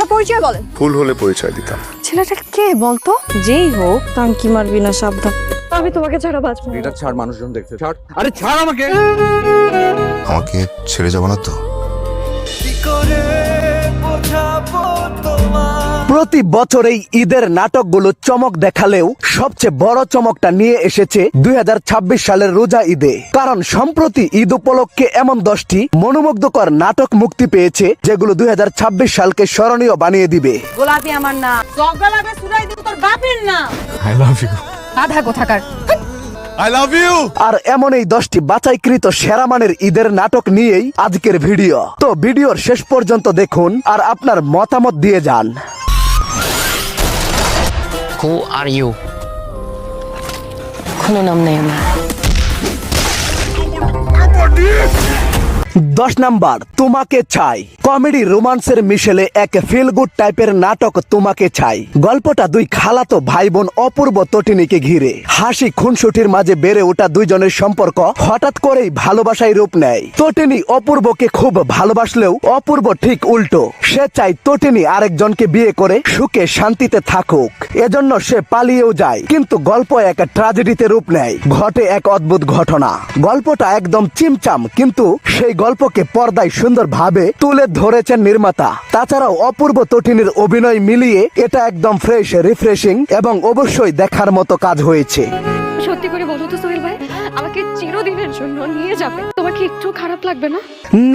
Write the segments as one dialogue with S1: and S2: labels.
S1: আপনার পরিচয় বলেন।
S2: ভুল হলে পরিচয় দিতাম।
S1: ছেলেটা কে বলতো? যেই হোক, টাঙ্কি মারবি না, সাবধান। আমি তোমাকে ছাড়া বাঁচবো না।
S3: এটা ছাড়, মানুষজন দেখতে। ছাড়, আরে ছাড় আমাকে।
S2: আমাকে ছেড়ে যাবো না তো?
S4: প্রতি বছর এই ঈদের নাটকগুলো চমক দেখালেও সবচেয়ে বড় চমকটা নিয়ে এসেছে 2026 সালের রোজা ঈদে। কারণ সম্প্রতি ঈদ উপলক্ষে এমন 10টি মনোমুগ্ধকর নাটক মুক্তি পেয়েছে যেগুলো 2026 সালকে স্মরণীয় বানিয়ে দিবে।
S1: গোলাপি আমার না, জগলাবে সুরাই দিব তোর বাপের না।
S2: I love you.
S1: আধা কোথাকার।
S2: I love you.
S4: আর এমন এই 10টি বাছাইকৃত সেরা মানের ঈদের নাটক নিয়েই আজকের ভিডিও। তো ভিডিওর শেষ পর্যন্ত দেখুন আর আপনার মতামত দিয়ে যান।
S5: Who are you? কোনো নাম নেই আমার।
S4: 10 নাম্বার, তোমাকে চাই। কমেডি রোমান্সের মিশেলে এক ফিল গুড টাইপের নাটক তোমাকে চাই। গল্পটা দুই খালাতো ভাই বোন অপূর্ব তটিনীকে ঘিরে। হাসি খুনসুটির মাঝে বেড়ে ওঠা দুইজনের সম্পর্ক হঠাৎ করেই ভালোবাসায় রূপ নেয়। তটিনী অপূর্বকে খুব ভালোবাসলেও অপূর্ব ঠিক উল্টো। সে চায় তটিনী আরেকজনকে বিয়ে করে সুখে শান্তিতে থাকুক, এজন্য সে পালিয়েও যায়। কিন্তু গল্প এক ট্র্যাজেডিতে রূপ নেয়। ঘটে এক অদ্ভুত ঘটনা। গল্পটা একদম চিমচাম, কিন্তু সেই গল্পকে পর্দায় সুন্দরভাবে তুলে ধরেছেন নির্মাতা। তাছাড়াও অপূর্ব তটিনীর অভিনয় মিলিয়ে এটা একদম ফ্রেশ, রিফ্রেশিং এবং অবশ্যই দেখার মতো কাজ হয়েছে।
S6: সত্যি করে বলো তো সোহেল ভাই, আমাকে চিরদিনের জন্য নিয়ে যাবে? তোমার কি একটু খারাপ লাগবে না?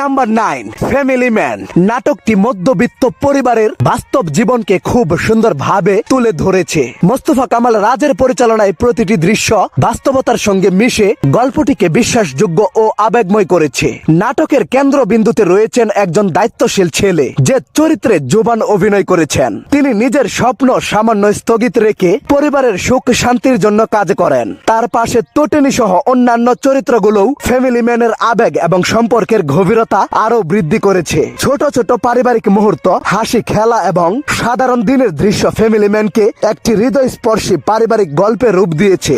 S4: Number 9, family man. নাটকটি মধ্যবিত্ত পরিবারের বাস্তব জীবনকে খুব সুন্দরভাবে তুলে ধরেছে। মোস্তফা কামাল রাজের পরিচালনায় প্রতিটি দৃশ্য বাস্তবতার সঙ্গে মিশে গল্পটিকে বিশ্বাসযোগ্য ও আবেগময় করেছে। নাটকের কেন্দ্রবিন্দুতে রয়েছেন একজন দায়িত্বশীল ছেলে যে চরিত্রে জোবান অভিনয় করেছেন। তিনি নিজের স্বপ্ন সামান্য স্থগিত রেখে পরিবারের সুখ শান্তির জন্য কাজ করেন। তার পাশে তটিনী সহ অন্যান্য চরিত্রগুলোও ফ্যামিলি ম্যানের আবেগ এবং সম্পর্কের গভীরতা আরো বৃদ্ধি করেছে। ছোট ছোট পারিবারিক মুহূর্ত, হাসি, খেলা এবং সাধারণ দিনের দৃশ্য ফ্যামিলি ম্যানকে একটি হৃদয়স্পর্শী পারিবারিক গল্পে রূপ দিয়েছে।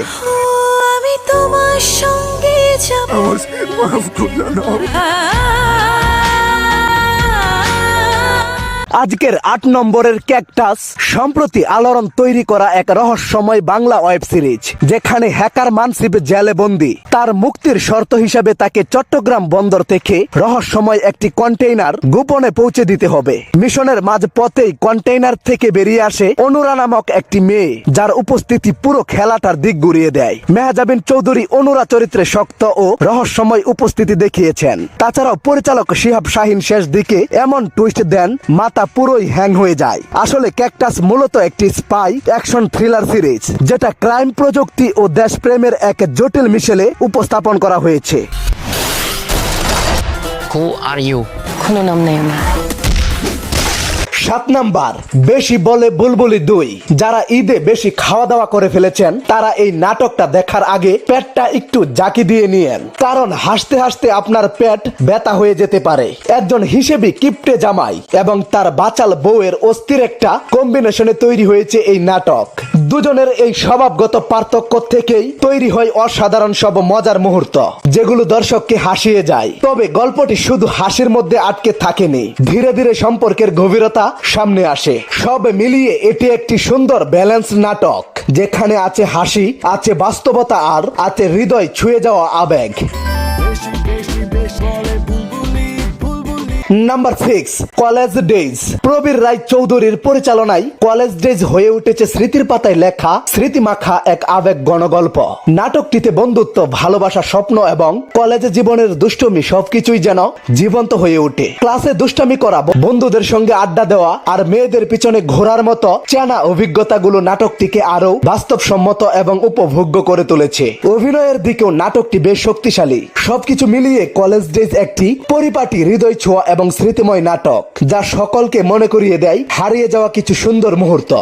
S7: আমি তোমার সঙ্গে যাব।
S4: আজকের 8 নম্বরের ক্যাকটাস সম্প্রতি আলোড়ন তৈরি করা এক রহস্যময় বাংলা ওয়েব সিরিজ, যেখানে হ্যাকার মানসিব জেলে বন্দী। তার মুক্তির শর্ত হিসাবে তাকে চট্টগ্রাম বন্দর থেকে রহস্যময় একটি কন্টেইনার গোপনে পৌঁছে দিতে হবে। মিশনের মাঝ পথেই কন্টেইনার থেকে বেরিয়ে আসে অনুরা নামক একটি মেয়ে, যার উপস্থিতি পুরো খেলাটার দিক ঘুরিয়ে দেয়। মেহজাবিন চৌধুরী অনুরা চরিত্রে শক্ত ও রহস্যময় উপস্থিতি দেখিয়েছেন। তাছাড়াও পরিচালক শিহাব শাহিন শেষ দিকে এমন টুইস্ট দেন, মাথা পুরোই হ্যাং হয়ে যায়। আসলে ক্যাকটাস মূলত একটি স্পাই অ্যাকশন থ্রিলার সিরিজ, যেটা ক্রাইম, প্রযুক্তি ও দেশপ্রেমের এক জটিল মিশেলে উপস্থাপন করা হয়েছে।
S5: Who are you?
S6: কোনো নাম নেই আমার।
S4: 7 নাম্বার, বেশি বলে বুলবুলি 2। যারা ঈদে বেশি খাওয়া দাওয়া করে ফেলেছেন তারা এই নাটকটা দেখার আগে পেটটা একটু জাকি দিয়ে নিয়েন, কারণ হাসতে হাসতে আপনার পেট ব্যথা হয়ে যেতে পারে। একজন হিসেবে কিপটে জামাই এবং তার বাচাল বউয়ের অস্থির একটা কম্বিনেশনে তৈরি হয়েছে এই নাটক। দুজনের এই স্বভাবগত পার্থক্য থেকেই তৈরি হয় অসাধারণ সব মজার মুহূর্ত, যেগুলো দর্শককে হাসিয়ে যায়। তবে গল্পটি শুধু হাসির মধ্যে আটকে থাকেনি, ধীরে ধীরে সম্পর্কের গভীরতা সামনে আসে। সব মিলিয়ে এটি একটি সুন্দর ব্যালেন্স নাটক, যেখানে আছে হাসি, আছে বাস্তবতা আর আছে হৃদয় ছুঁয়ে যাওয়া আবেগ। Number 6, college days. Prabir Roy চৌধুরীর পরিচালনায় কলেজ ডেজ হয়ে উঠেছে স্মৃতির পাতায় লেখা স্মৃতিমাখা এক আবেগ গণগল্প। নাটকটিতে বন্ধুত্ব, ভালোবাসা, স্বপ্ন এবং কলেজ জীবনের দুষ্টুমি সবকিছুই যেন জীবন্ত হয়ে ওঠে। ক্লাসে দুষ্টামি করা, বন্ধুদের সঙ্গে আড্ডা দেওয়া আর মেয়েদের পিছনে ঘোরার মতো চেনা অভিজ্ঞতাগুলো নাটকটিকে আরো বাস্তবসম্মত এবং উপভোগ্য করে তুলেছে। অভিনয়ের দিকেও নাটকটি বেশ শক্তিশালী। সবকিছু মিলিয়ে কলেজ ডেজ একটি পরিপাটি, হৃদয় ছোঁয়া এবং স্মৃতিময় নাটক, যা সকলকে মনে করিয়ে দেয় হারিয়ে যাওয়া কিছু সুন্দর মুহূর্ত।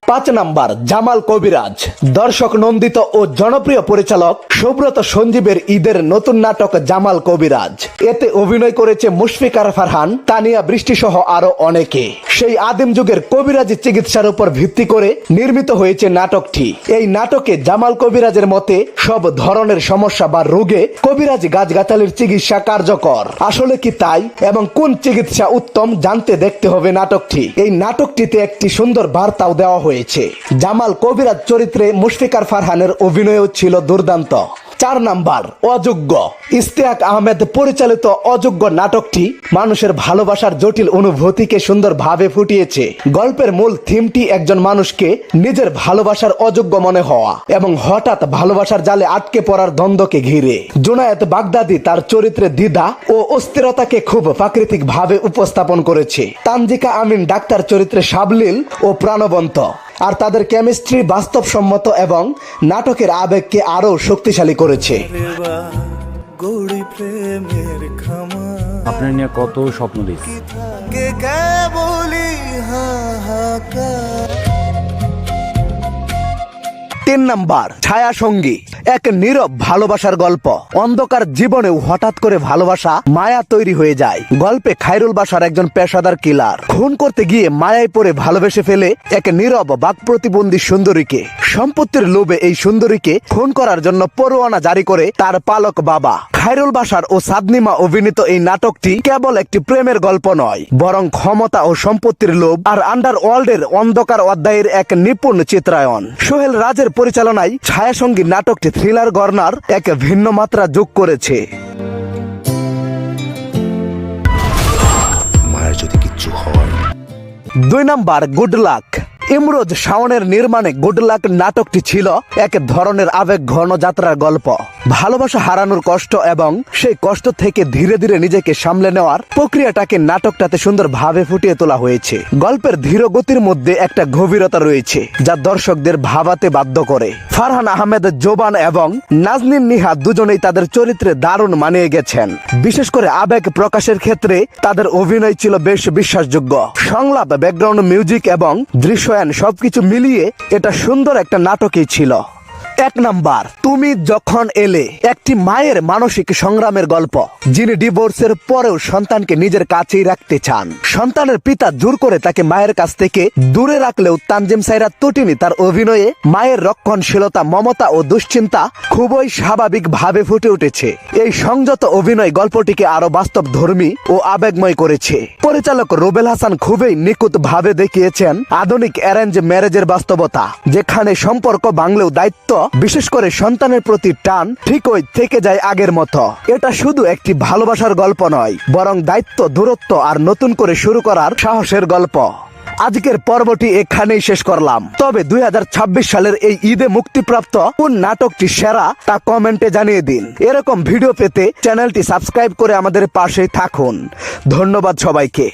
S4: 5 নাম্বার, জামাল কবিরাজ। দর্শক নন্দিত ও জনপ্রিয় পরিচালক সুব্রত সঞ্জীবের ঈদের নতুন নাটক জামাল কবিরাজ। এতে অভিনয় করেছে মুশফিকার ফারহান, তানিয়া বৃষ্টি সহ আরো অনেকে। সেই আদিম যুগের কবিরাজি চিকিৎসার উপর ভিত্তি করে নির্মিত হয়েছে নাটকটি। এই নাটকে জামাল কবিরাজের মতে সব ধরনের সমস্যা বা রোগে কবিরাজি গাছগাছালির চিকিৎসা কার্যকর। আসলে কি তাই এবং কোন চিকিৎসা উত্তম জানতে দেখতে হবে নাটকটি। এই নাটকটিতে একটি সুন্দর বার্তাও দেওয়া হয়েছে। জামাল কবিরাজ চরিত্রে মুশফিকার ফারহানের অভিনয়ও ছিল দুর্দান্ত। 4 নাম্বার, অযোগ্য। ইশতিয়াক আহমেদ পরিচালিত অযোগ্য নাটকটি মানুষের ভালোবাসার জটিল অনুভূতিকে সুন্দরভাবে ফুটিয়েছে। গল্পের মূল থিমটি একজন মানুষকে নিজের ভালোবাসার অযোগ্য মনে হওয়া এবং হঠাৎ ভালোবাসার জালে আটকে পড়ার দ্বন্দ্বকে ঘিরে। জুনায়েদ বাগদাদি তার চরিত্রে দ্বিধা ও অস্থিরতাকে খুব প্রাকৃতিক ভাবে উপস্থাপন করেছে। তানজিকা আমিন ডাক্তার চরিত্রে সাবলীল ও প্রাণবন্ত, আর তাদের কেমিস্ট্রি বাস্তবসম্মত এবং নাটকের আবেগকে আরো শক্তিশালী করেছে।
S3: আপনার নিয়ে কত স্বপ্ন দেখছি।
S4: 3 নাম্বার, ছায়া সঙ্গী। এক নীরব ভালোবাসার গল্প। অন্ধকার জীবনেও হঠাৎ করে ভালোবাসা মায়া তৈরি হয়ে যায়। গল্পে খায়রুল বাশার একজন পেশাদার কিলার খুন করতে গিয়ে মায়ায় পড়ে ভালোবেসে ফেলে এক নীরব বাক প্রতিবন্ধী সুন্দরীকে। সম্পত্তির লোভে এই সুন্দরীকে খুন করার জন্য পরোয়ানা জারি করে তার পালক বাবা। খায়রুল বাশার ও সাদনিমা অভিনীত এই নাটকটি কেবল একটি প্রেমের গল্প নয়, বরং ক্ষমতা ও সম্পত্তির লোভ আর আন্ডারওয়ার্ল্ডের অন্ধকার অধ্যায়ের এক নিপুণ চিত্রায়ন। সোহেল রাজের পরিচালনায় ছায়াসঙ্গী নাটকটি থ্রিলার গর্নার এক ভিন্ন মাত্রা যোগ করেছে।
S2: মায়ের যদি কিচ্ছু হয়।
S4: 2 নাম্বার, গুড লাক। ইমরোজ শাওনের নির্মাণে গুড লাক নাটকটি ছিল এক ধরনের আবেগ ঘন যাত্রার গল্প। ভালোবাসা হারানোর কষ্ট এবং সেই কষ্ট থেকে ধীরে ধীরে নিজেকে সামলে নেওয়ার প্রক্রিয়াটাকে নাটকটাতে সুন্দরভাবে ফুটিয়ে তোলা হয়েছে। গল্পের ধীর গতির মধ্যে একটা গভীরতা রয়েছে যা দর্শকদের ভাবাতে বাধ্য করে। ফারহান আহমেদ জোবান এবং নাজনীন নিহা দুজনেই তাদের চরিত্রে দারুণ মানিয়ে গেছেন। বিশেষ করে আবেগ প্রকাশের ক্ষেত্রে তাদের অভিনয় ছিল বেশ বিশ্বাসযোগ্য। সংলাপ, ব্যাকগ্রাউন্ড মিউজিক এবং দৃশ্যায়ন সবকিছু মিলিয়ে এটা সুন্দর একটা নাটকই ছিল। 1 নাম্বার, তুমি যখন এলে। একটি মায়ের মানসিক সংগ্রামের গল্প, যিনি ডিভোর্সের পরেও সন্তানকে নিজের কাছেই রাখতে চান। সন্তানের পিতা জোর করে তাকে মায়ের কাছ থেকে দূরে রাখলেও তানজিম সাইরা তটিনী তার অভিনয়ে মায়ের রক্ষণশীলতা, মমতা ও দুশ্চিন্তা খুবই স্বাভাবিকভাবে ফুটে উঠেছে। এই সংযত অভিনয় গল্পটিকে আরো বাস্তবধর্মী ও আবেগময় করেছে। পরিচালক রুবেল হাসান খুবই নিখুঁত ভাবে দেখিয়েছেন আধুনিক অ্যারেঞ্জ ম্যারেজের বাস্তবতা, যেখানে সম্পর্ক ভাঙলেও দায়িত্ব, বিশেষ করে সন্তানের প্রতি টান ঠিকই থেকে যায় আগের মতো। এটা শুধু একটি ভালোবাসার গল্প নয়, বরং দায়িত্ব, দূরত্ব আর নতুন করে শুরু করার সাহসের গল্প। আজকের পর্বটি এখানেই শেষ করলাম। তবে 2026 সালের এই ঈদে মুক্তিপ্রাপ্ত কোন নাটকটি সেরা তা কমেন্টে জানিয়ে দিন। এরকম ভিডিও পেতে চ্যানেলটি সাবস্ক্রাইব করে আমাদের পাশে থাকুন। ধন্যবাদ সবাইকে।